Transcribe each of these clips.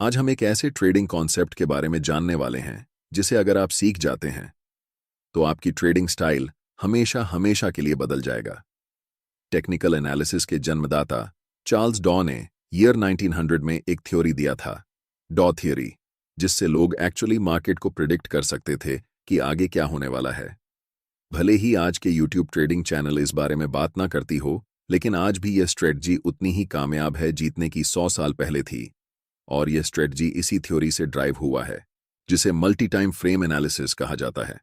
आज हम एक ऐसे ट्रेडिंग कॉन्सेप्ट के बारे में जानने वाले हैं जिसे अगर आप सीख जाते हैं तो आपकी ट्रेडिंग स्टाइल हमेशा हमेशा के लिए बदल जाएगा। टेक्निकल एनालिसिस के जन्मदाता चार्ल्स डॉ ने ईयर 1900 में एक थ्योरी दिया था, डॉ थ्योरी, जिससे लोग एक्चुअली मार्केट को प्रिडिक्ट कर सकते थे कि आगे क्या होने वाला है। भले ही आज के यूट्यूब ट्रेडिंग चैनल इस बारे में बात ना करती हो, लेकिन आज भी यह स्ट्रेटजी उतनी ही कामयाब है जीतने की 100 साल पहले थी। और यह स्ट्रेटजी इसी थ्योरी से ड्राइव हुआ है, जिसे मल्टी टाइम फ्रेम एनालिसिस कहा जाता है।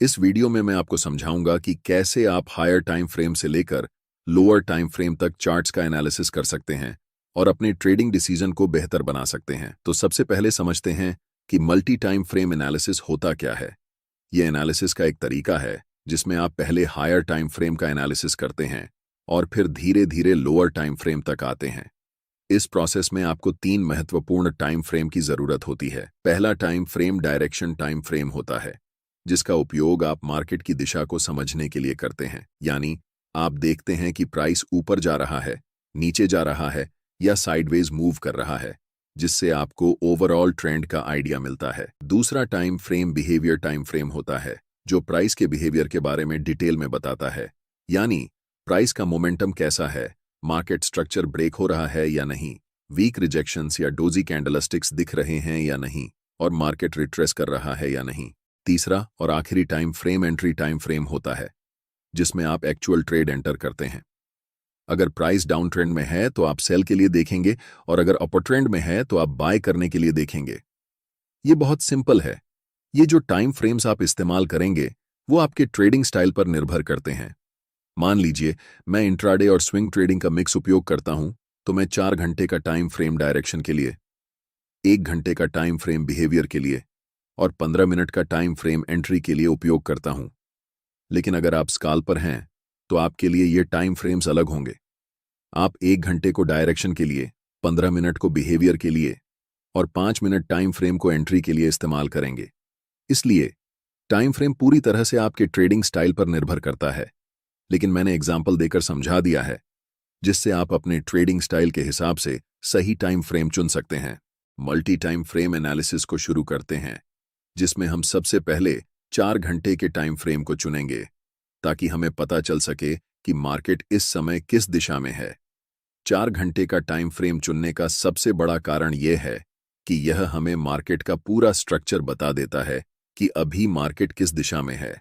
इस वीडियो में मैं आपको समझाऊंगा कि कैसे आप हायर टाइम फ्रेम से लेकर लोअर टाइम फ्रेम तक चार्ट्स का एनालिसिस कर सकते हैं और अपने ट्रेडिंग डिसीजन को बेहतर बना सकते हैं। तो सबसे पहले समझते हैं कि मल्टी टाइम फ्रेम एनालिसिस होता क्या है। यह एनालिसिस का एक तरीका है जिसमें आप पहले हायर टाइम फ्रेम का एनालिसिस करते हैं और फिर धीरे धीरे लोअर टाइम फ्रेम तक आते हैं। इस प्रोसेस में आपको 3 महत्वपूर्ण टाइम फ्रेम की जरूरत होती है। पहला time frame direction time frame होता है, जिसका उपयोग आप मार्केट की दिशा को समझने के लिए करते हैं। यानी आप देखते हैं कि प्राइस ऊपर जा रहा है, नीचे जा रहा है या साइडवेज मूव कर रहा है, जिससे आपको ओवरऑल ट्रेंड का आइडिया मिलता है। दूसरा time frame behaviour time frame होता है, जो प्राइस के बिहेवियर के बारे में डिटेल में बताता है। यानी प्राइस का मोमेंटम कैसा है, मार्केट स्ट्रक्चर ब्रेक हो रहा है या नहीं, वीक रिजेक्शंस या डोजी कैंडलस्टिक्स दिख रहे हैं या नहीं, और मार्केट रिट्रेस कर रहा है या नहीं। तीसरा और आखिरी time frame entry time frame होता है, जिसमें आप एक्चुअल ट्रेड एंटर करते हैं। अगर प्राइस डाउन ट्रेंड में है तो आप सेल के लिए देखेंगे, और अगर अपर ट्रेंड में है तो आप बाय करने के लिए देखेंगे। ये बहुत सिंपल है। ये जो टाइम फ्रेम्स आप इस्तेमाल करेंगे वो आपके ट्रेडिंग स्टाइल पर निर्भर करते हैं। मान लीजिए मैं इंट्राडे और स्विंग ट्रेडिंग का मिक्स उपयोग करता हूं, तो मैं 4 घंटे का टाइम फ्रेम डायरेक्शन के लिए, 1 घंटे का टाइम फ्रेम बिहेवियर के लिए और 15 मिनट का टाइम फ्रेम एंट्री के लिए उपयोग करता हूं। लेकिन अगर आप स्काल्पर हैं तो आपके लिए ये टाइम फ्रेम्स अलग होंगे। आप 1 घंटे को डायरेक्शन के लिए, 15 मिनट को बिहेवियर के लिए और 5 मिनट टाइम फ्रेम को एंट्री के लिए इस्तेमाल करेंगे। इसलिए टाइम फ्रेम पूरी तरह से आपके ट्रेडिंग स्टाइल पर निर्भर करता है, लेकिन मैंने एग्जाम्पल देकर समझा दिया है, जिससे आप अपने ट्रेडिंग स्टाइल के हिसाब से सही टाइम फ्रेम चुन सकते हैं। मल्टी टाइम फ्रेम एनालिसिस को शुरू करते हैं, जिसमें हम सबसे पहले 4 घंटे के टाइम फ्रेम को चुनेंगे, ताकि हमें पता चल सके कि मार्केट इस समय किस दिशा में है। 4 घंटे का टाइम फ्रेम चुनने का सबसे बड़ा कारण यह है कि यह हमें मार्केट का पूरा स्ट्रक्चर बता देता है कि अभी मार्केट किस दिशा में है।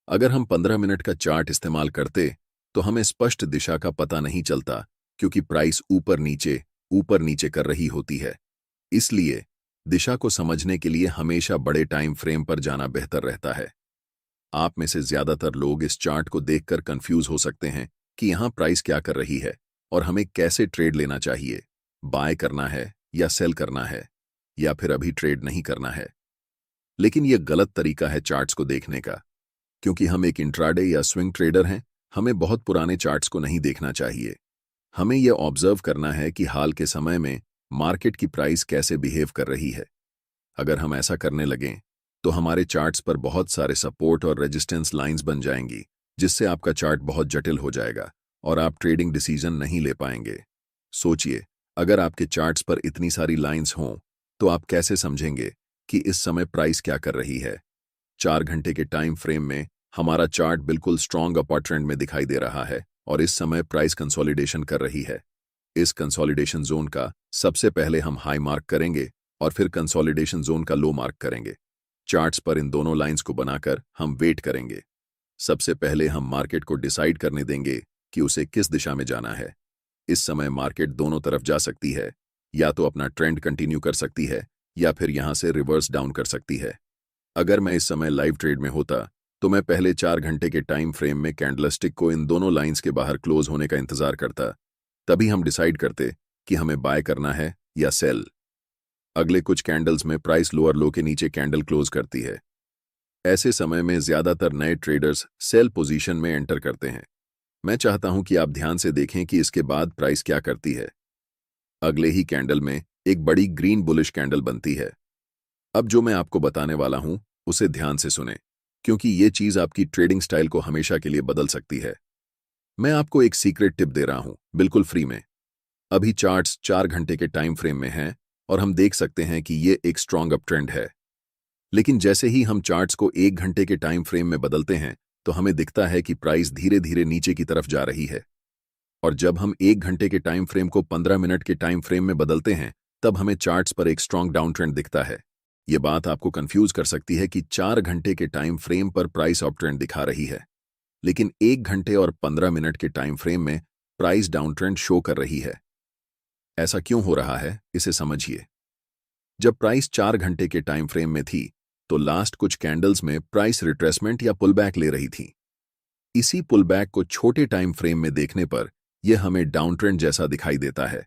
अगर हम 15 मिनट का चार्ट इस्तेमाल करते तो हमें स्पष्ट दिशा का पता नहीं चलता, क्योंकि प्राइस ऊपर नीचे कर रही होती है। इसलिए दिशा को समझने के लिए हमेशा बड़े टाइम फ्रेम पर जाना बेहतर रहता है। आप में से ज्यादातर लोग इस चार्ट को देखकर कंफ्यूज हो सकते हैं कि यहां प्राइस क्या कर रही है और हमें कैसे ट्रेड लेना चाहिए, बाय करना है या सेल करना है, या फिर अभी ट्रेड नहीं करना है। लेकिन यह गलत तरीका है चार्ट्स को देखने का, क्योंकि हम एक इंट्राडे या स्विंग ट्रेडर हैं। हमें बहुत पुराने चार्ट्स को नहीं देखना चाहिए। हमें यह ऑब्जर्व करना है कि हाल के समय में मार्केट की प्राइस कैसे बिहेव कर रही है। अगर हम ऐसा करने लगें तो हमारे चार्ट्स पर बहुत सारे सपोर्ट और रेजिस्टेंस लाइंस बन जाएंगी, जिससे आपका चार्ट बहुत जटिल हो जाएगा और आप ट्रेडिंग डिसीजन नहीं ले पाएंगे। सोचिए, अगर आपके चार्ट्स पर इतनी सारी लाइंस हों तो आप कैसे समझेंगे कि इस समय प्राइस क्या कर रही है। 4 घंटे के टाइम फ्रेम में हमारा चार्ट बिल्कुल स्ट्रॉन्ग अपर ट्रेंड में दिखाई दे रहा है और इस समय प्राइस कंसोलिडेशन कर रही है। इस कंसोलिडेशन जोन का सबसे पहले हम हाई मार्क करेंगे और फिर कंसोलिडेशन जोन का लो मार्क करेंगे। चार्ट्स पर इन दोनों लाइंस को बनाकर हम वेट करेंगे। सबसे पहले हम मार्केट को डिसाइड करने देंगे कि उसे किस दिशा में जाना है। इस समय मार्केट दोनों तरफ जा सकती है, या तो अपना ट्रेंड कंटिन्यू कर सकती है या फिर यहां से रिवर्स डाउन कर सकती है। अगर मैं इस समय लाइव ट्रेड में होता तो मैं पहले 4 घंटे के टाइम फ्रेम में कैंडलस्टिक को इन दोनों लाइंस के बाहर क्लोज होने का इंतजार करता। तभी हम डिसाइड करते कि हमें बाय करना है या सेल। अगले कुछ कैंडल्स में प्राइस लोअर लो के नीचे कैंडल क्लोज करती है। ऐसे समय में ज्यादातर नए ट्रेडर्स सेल पोजीशन में एंटर करते हैं। मैं चाहता हूं कि आप ध्यान से देखें कि इसके बाद प्राइस क्या करती है। अगले ही कैंडल में एक बड़ी ग्रीन बुलिश कैंडल बनती है। अब जो मैं आपको बताने वाला हूं उसे ध्यान से सुनें, क्योंकि ये चीज आपकी ट्रेडिंग स्टाइल को हमेशा के लिए बदल सकती है। मैं आपको एक सीक्रेट टिप दे रहा हूं, बिल्कुल फ्री में। अभी चार्ट्स 4 घंटे के टाइम फ्रेम में हैं और हम देख सकते हैं कि ये एक स्ट्रॉन्ग अप ट्रेंड है। लेकिन जैसे ही हम चार्ट्स को 1 घंटे के टाइम फ्रेम में बदलते हैं तो हमें दिखता है कि प्राइस धीरे धीरे नीचे की तरफ जा रही है। और जब हम 1 घंटे के टाइम फ्रेम को 15 मिनट के टाइम फ्रेम में बदलते हैं तब हमें चार्ट्स पर एक स्ट्रॉन्ग डाउन ट्रेंड दिखता है। ये बात आपको कंफ्यूज कर सकती है कि 4 घंटे के टाइम फ्रेम पर प्राइस अप ट्रेंड दिखा रही है, लेकिन 1 घंटे और 15 मिनट के टाइम फ्रेम में प्राइस डाउन ट्रेंड शो कर रही है। ऐसा क्यों हो रहा है, इसे समझिए। जब प्राइस 4 घंटे के टाइम फ्रेम में थी तो लास्ट कुछ कैंडल्स में प्राइस रिट्रेसमेंट या पुलबैक ले रही थी। इसी पुलबैक को छोटे टाइम फ्रेम में देखने पर यह हमें डाउन ट्रेंड जैसा दिखाई देता है।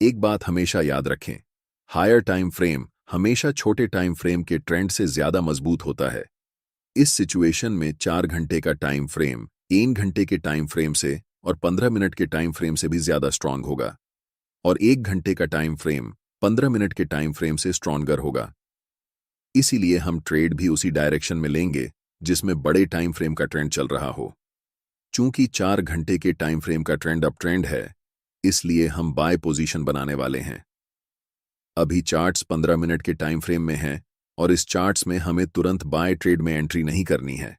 एक बात हमेशा याद रखें, हायर टाइम फ्रेम हमेशा छोटे टाइम फ्रेम के ट्रेंड से ज्यादा मजबूत होता है। इस सिचुएशन में 4 घंटे का टाइम फ्रेम 1 घंटे के टाइम फ्रेम से और 15 मिनट के टाइम फ्रेम से भी ज्यादा स्ट्रांग होगा, और 1 घंटे का टाइम फ्रेम 15 मिनट के टाइम फ्रेम से स्ट्रॉन्गर होगा। इसीलिए हम ट्रेड भी उसी डायरेक्शन में लेंगे जिसमें बड़े टाइम फ्रेम का ट्रेंड चल रहा हो। चूंकि 4 घंटे के टाइम फ्रेम का ट्रेंड अप ट्रेंड है, इसलिए हम बाय पोजीशन बनाने वाले हैं। अभी चार्ट्स 15 मिनट के टाइम फ्रेम में हैं और इस चार्ट्स में हमें तुरंत बाय ट्रेड में एंट्री नहीं करनी है,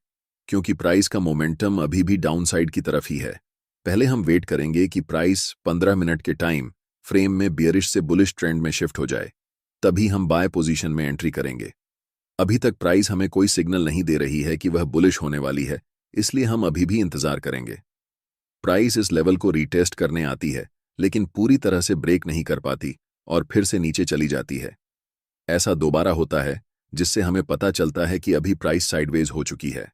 क्योंकि प्राइस का मोमेंटम अभी भी डाउन साइड की तरफ ही है। पहले हम वेट करेंगे कि प्राइस 15 मिनट के टाइम फ्रेम में बियरिश से बुलिश ट्रेंड में शिफ्ट हो जाए, तभी हम बाय पोजीशन में एंट्री करेंगे। अभी तक प्राइस हमें कोई सिग्नल नहीं दे रही है कि वह बुलिश होने वाली है, इसलिए हम अभी भी इंतजार करेंगे। प्राइस इस लेवल को रीटेस्ट करने आती है, लेकिन पूरी तरह से ब्रेक नहीं कर पाती और फिर से नीचे चली जाती है। ऐसा दोबारा होता है, जिससे हमें पता चलता है कि अभी प्राइस साइडवेज हो चुकी है।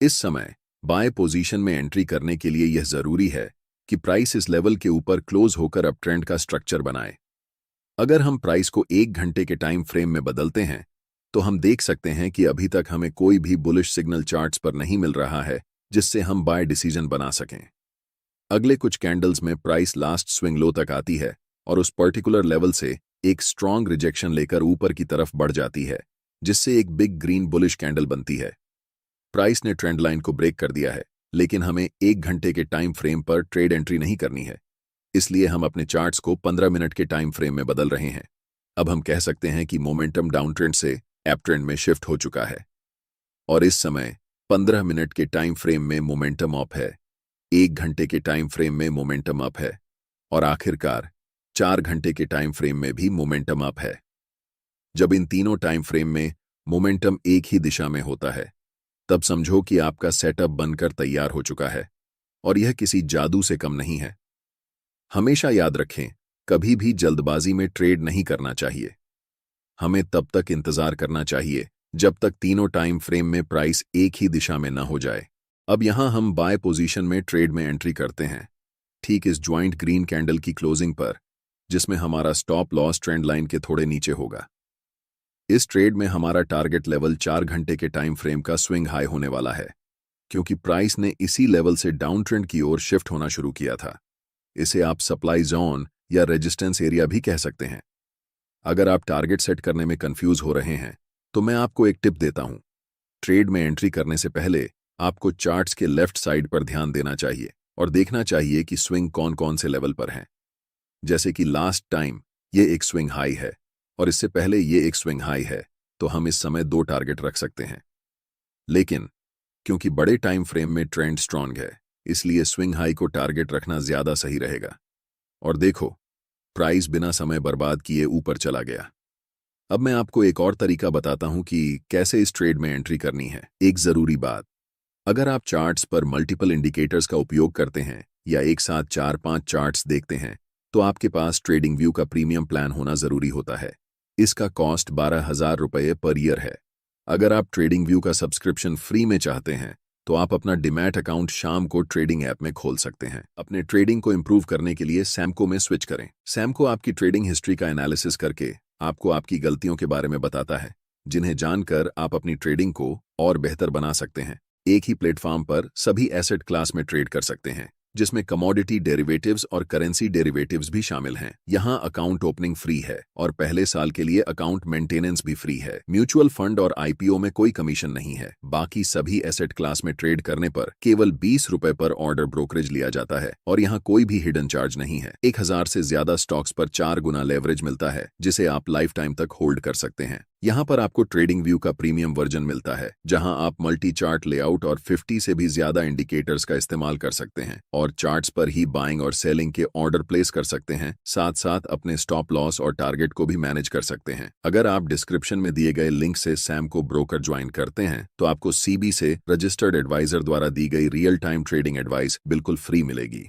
इस समय बाय पोजीशन में एंट्री करने के लिए यह जरूरी है कि प्राइस इस लेवल के ऊपर क्लोज होकर अप ट्रेंड का स्ट्रक्चर बनाए। अगर हम प्राइस को 1 घंटे के टाइम फ्रेम में बदलते हैं तो हम देख सकते हैं कि अभी तक हमें कोई भी बुलिश सिग्नल चार्ट्स पर नहीं मिल रहा है जिससे हम बाय डिसीजन बना सकें। अगले कुछ कैंडल्स में प्राइस लास्ट स्विंग लो तक आती है और उस पर्टिकुलर लेवल से एक स्ट्रॉन्ग रिजेक्शन लेकर ऊपर की तरफ बढ़ जाती है, जिससे एक बिग ग्रीन बुलिश कैंडल बनती है। प्राइस ने ट्रेंड लाइन को ब्रेक कर दिया है, लेकिन हमें 1 घंटे के टाइम फ्रेम पर ट्रेड एंट्री नहीं करनी है, इसलिए हम अपने चार्ट्स को 15 मिनट के टाइम फ्रेम में बदल रहे हैं। अब हम कह सकते हैं कि मोमेंटम डाउन ट्रेंड से अप ट्रेंड में शिफ्ट हो चुका है और इस समय 15 मिनट के टाइम फ्रेम में मोमेंटम अप है, 1 घंटे के टाइम फ्रेम में मोमेंटम अप है और आखिरकार 4 घंटे के टाइम फ्रेम में भी मोमेंटम अप है। जब इन तीनों टाइम फ्रेम में मोमेंटम एक ही दिशा में होता है, तब समझो कि आपका सेटअप बनकर तैयार हो चुका है और यह किसी जादू से कम नहीं है। हमेशा याद रखें, कभी भी जल्दबाजी में ट्रेड नहीं करना चाहिए। हमें तब तक इंतजार करना चाहिए जब तक तीनों टाइम फ्रेम में प्राइस एक ही दिशा में न हो जाए। अब यहां हम बाय पोजीशन में ट्रेड में एंट्री करते हैं, ठीक इस ज्वाइंट ग्रीन कैंडल की क्लोजिंग पर, जिसमें हमारा स्टॉप लॉस ट्रेंड लाइन के थोड़े नीचे होगा। इस ट्रेड में हमारा टारगेट लेवल 4 घंटे के टाइम फ्रेम का स्विंग हाई होने वाला है, क्योंकि प्राइस ने इसी लेवल से डाउन ट्रेंड की ओर शिफ्ट होना शुरू किया था। इसे आप सप्लाई जोन या रेजिस्टेंस एरिया भी कह सकते हैं। अगर आप टारगेट सेट करने में कंफ्यूज हो रहे हैं तो मैं आपको एक टिप देता हूं। ट्रेड में एंट्री करने से पहले आपको चार्ट्स के लेफ्ट साइड पर ध्यान देना चाहिए और देखना चाहिए कि स्विंग कौन कौन से लेवल पर हैं। जैसे कि लास्ट टाइम ये एक स्विंग हाई है और इससे पहले ये एक स्विंग हाई है, तो हम इस समय 2 टारगेट रख सकते हैं। लेकिन क्योंकि बड़े टाइम फ्रेम में ट्रेंड स्ट्रांग है, इसलिए स्विंग हाई को टारगेट रखना ज्यादा सही रहेगा। और देखो, प्राइस बिना समय बर्बाद किए ऊपर चला गया। अब मैं आपको एक और तरीका बताता हूं कि कैसे इस ट्रेड में एंट्री करनी है। एक जरूरी बात, अगर आप चार्ट्स पर मल्टीपल इंडिकेटर्स का उपयोग करते हैं या एक साथ 4-5 चार्ट्स देखते हैं, तो आपके पास ट्रेडिंग व्यू का प्रीमियम प्लान होना जरूरी होता है। इसका कॉस्ट 12,000 रुपये पर ईयर है। अगर आप ट्रेडिंग व्यू का सब्सक्रिप्शन फ्री में चाहते हैं तो आप अपना डीमैट अकाउंट शाम को ट्रेडिंग ऐप में खोल सकते हैं। अपने ट्रेडिंग को इंप्रूव करने के लिए सैमको में स्विच करें। सैमको आपकी ट्रेडिंग हिस्ट्री का एनालिसिस करके आपको आपकी गलतियों के बारे में बताता है, जिन्हें जानकर आप अपनी ट्रेडिंग को और बेहतर बना सकते हैं। एक ही प्लेटफॉर्म पर सभी एसेट क्लास में ट्रेड कर सकते हैं, जिसमें कमोडिटी डेरिवेटिव्स और करेंसी डेरिवेटिव्स भी शामिल हैं। यहाँ अकाउंट ओपनिंग फ्री है और पहले साल के लिए अकाउंट मेंटेनेंस भी फ्री है। म्यूचुअल फंड और आईपीओ में कोई कमीशन नहीं है। बाकी सभी एसेट क्लास में ट्रेड करने पर केवल 20 रुपए पर ऑर्डर ब्रोकरेज लिया जाता है और यहाँ कोई भी हिडन चार्ज नहीं है। 1000 से ज्यादा स्टॉक्स पर 4 गुना लेवरेज मिलता है, जिसे आप लाइफ टाइम तक होल्ड कर सकते हैं। यहाँ पर आपको ट्रेडिंग व्यू का प्रीमियम वर्जन मिलता है, जहां आप मल्टी चार्ट लेआउट और 50 से भी ज्यादा इंडिकेटर्स का इस्तेमाल कर सकते हैं और चार्ट्स पर ही बाइंग और सेलिंग के ऑर्डर प्लेस कर सकते हैं। साथ साथ अपने स्टॉप लॉस और टारगेट को भी मैनेज कर सकते हैं। अगर आप डिस्क्रिप्शन में दिए गए लिंक से सैम को ब्रोकर ज्वाइन करते हैं तो आपको सीबी से रजिस्टर्ड एडवाइजर द्वारा दी गई रियल टाइम ट्रेडिंग एडवाइस बिल्कुल फ्री मिलेगी।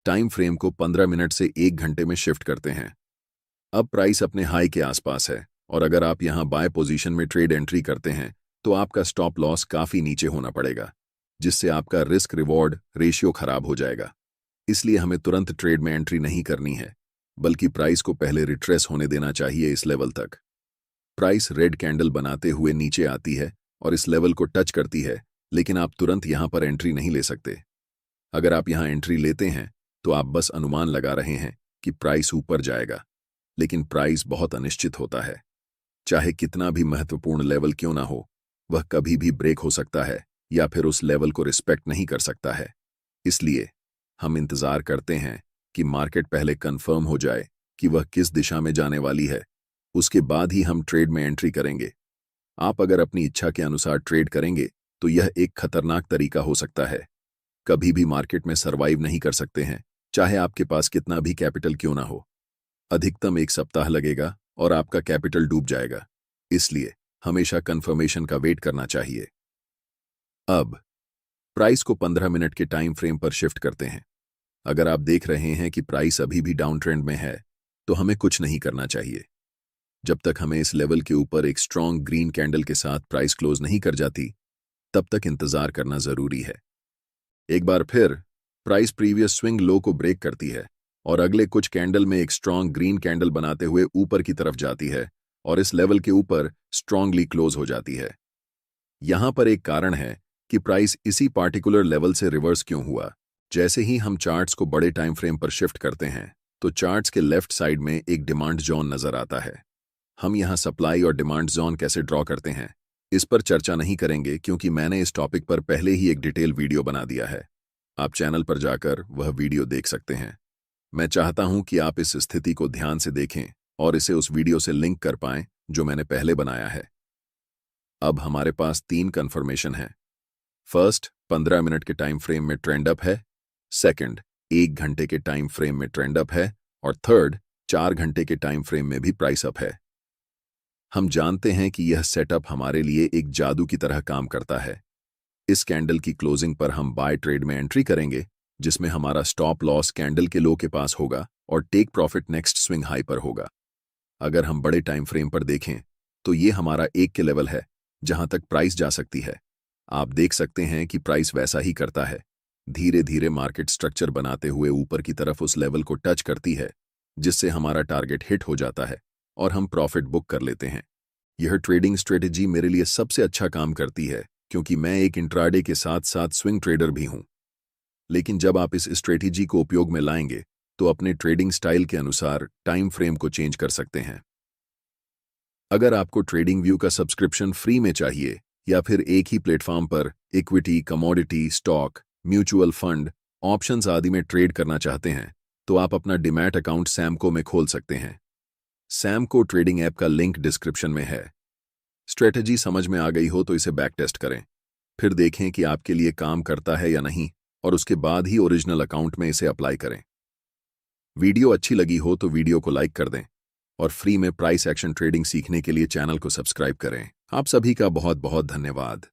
टाइम फ्रेम को 15 मिनट से 1 घंटे में शिफ्ट करते हैं। अब प्राइस अपने हाई के आसपास है और अगर आप यहां बाय पोजीशन में ट्रेड एंट्री करते हैं तो आपका स्टॉप लॉस काफी नीचे होना पड़ेगा, जिससे आपका रिस्क रिवॉर्ड रेशियो खराब हो जाएगा। इसलिए हमें तुरंत ट्रेड में एंट्री नहीं करनी है, बल्कि प्राइस को पहले रिट्रेस होने देना चाहिए इस लेवल तक। प्राइस रेड कैंडल बनाते हुए नीचे आती है और इस लेवल को टच करती है, लेकिन आप तुरंत यहां पर एंट्री नहीं ले सकते। अगर आप यहां एंट्री लेते हैं तो आप बस अनुमान लगा रहे हैं कि प्राइस ऊपर जाएगा, लेकिन प्राइस बहुत अनिश्चित होता है। चाहे कितना भी महत्वपूर्ण लेवल क्यों ना हो, वह कभी भी ब्रेक हो सकता है या फिर उस लेवल को रिस्पेक्ट नहीं कर सकता है। इसलिए हम इंतजार करते हैं कि मार्केट पहले कंफर्म हो जाए कि वह किस दिशा में जाने वाली है, उसके बाद ही हम ट्रेड में एंट्री करेंगे। आप अगर अपनी इच्छा के अनुसार ट्रेड करेंगे तो यह एक खतरनाक तरीका हो सकता है। कभी भी मार्केट में सर्वाइव नहीं कर सकते हैं, चाहे आपके पास कितना भी कैपिटल क्यों ना हो। अधिकतम 1 सप्ताह लगेगा और आपका कैपिटल डूब जाएगा। इसलिए हमेशा कंफर्मेशन का वेट करना चाहिए। अब प्राइस को 15 मिनट के टाइम फ्रेम पर शिफ्ट करते हैं। अगर आप देख रहे हैं कि प्राइस अभी भी डाउन ट्रेंड में है तो हमें कुछ नहीं करना चाहिए। जब तक हमें इस लेवल के ऊपर एक स्ट्रॉन्ग ग्रीन कैंडल के साथ प्राइस क्लोज नहीं कर जाती, तब तक इंतजार करना जरूरी है। एक बार फिर प्राइस प्रीवियस स्विंग लो को ब्रेक करती है और अगले कुछ कैंडल में एक स्ट्रॉन्ग ग्रीन कैंडल बनाते हुए ऊपर की तरफ जाती है और इस लेवल के ऊपर स्ट्रांगली क्लोज हो जाती है। यहां पर एक कारण है कि प्राइस इसी पार्टिकुलर लेवल से रिवर्स क्यों हुआ। जैसे ही हम चार्ट्स को बड़े टाइम फ्रेम पर शिफ्ट करते हैं तो चार्ट्स के लेफ्ट साइड में एक डिमांड जोन नजर आता है। हम यहां सप्लाई और डिमांड जोन कैसे ड्रॉ करते हैं इस पर चर्चा नहीं करेंगे, क्योंकि मैंने इस टॉपिक पर पहले ही एक डिटेल वीडियो बना दिया है। आप चैनल पर जाकर वह वीडियो देख सकते हैं। मैं चाहता हूं कि आप इस स्थिति को ध्यान से देखें और इसे उस वीडियो से लिंक कर पाएं जो मैंने पहले बनाया है। अब हमारे पास 3 कन्फर्मेशन हैं। फर्स्ट, 15 मिनट के टाइम फ्रेम में ट्रेंड अप है। सेकंड, 1 घंटे के टाइम फ्रेम में ट्रेंड अप है। और थर्ड, 4 घंटे के टाइम फ्रेम में भी प्राइस अप है। हम जानते हैं कि यह सेटअप हमारे लिए एक जादू की तरह काम करता है। इस कैंडल की क्लोजिंग पर हम बाय ट्रेड में एंट्री करेंगे, जिसमें हमारा स्टॉप लॉस कैंडल के लो के पास होगा और take profit next swing high पर होगा। अगर हम बड़े टाइम फ्रेम पर देखें तो ये हमारा 1 के लेवल है जहां तक प्राइस जा सकती है। आप देख सकते हैं कि प्राइस वैसा ही करता है, धीरे धीरे मार्केट स्ट्रक्चर बनाते हुए ऊपर की तरफ उस लेवल को टच करती है, जिससे हमारा टारगेट हिट हो जाता है और हम प्रॉफिट बुक कर लेते हैं। यह ट्रेडिंग स्ट्रेटेजी मेरे लिए सबसे अच्छा काम करती है, क्योंकि मैं एक इंट्राडे के साथ साथ स्विंग ट्रेडर भी हूं। लेकिन जब आप इस स्ट्रेटेजी को उपयोग में लाएंगे तो अपने ट्रेडिंग स्टाइल के अनुसार टाइम फ्रेम को चेंज कर सकते हैं। अगर आपको ट्रेडिंग व्यू का सब्सक्रिप्शन फ्री में चाहिए या फिर एक ही प्लेटफॉर्म पर equity, commodity, stock, mutual fund, options आदि में ट्रेड करना चाहते हैं तो आप अपना डीमैट अकाउंट सैमको में खोल सकते हैं। सैमको ट्रेडिंग ऐप का लिंक डिस्क्रिप्शन में है। स्ट्रेटेजी समझ में आ गई हो तो इसे बैक टेस्ट करें, फिर देखें कि आपके लिए काम करता है या नहीं, और उसके बाद ही ओरिजिनल अकाउंट में इसे अप्लाई करें। वीडियो अच्छी लगी हो तो वीडियो को लाइक कर दें और फ्री में प्राइस एक्शन ट्रेडिंग सीखने के लिए चैनल को सब्सक्राइब करें। आप सभी का बहुत बहुत धन्यवाद।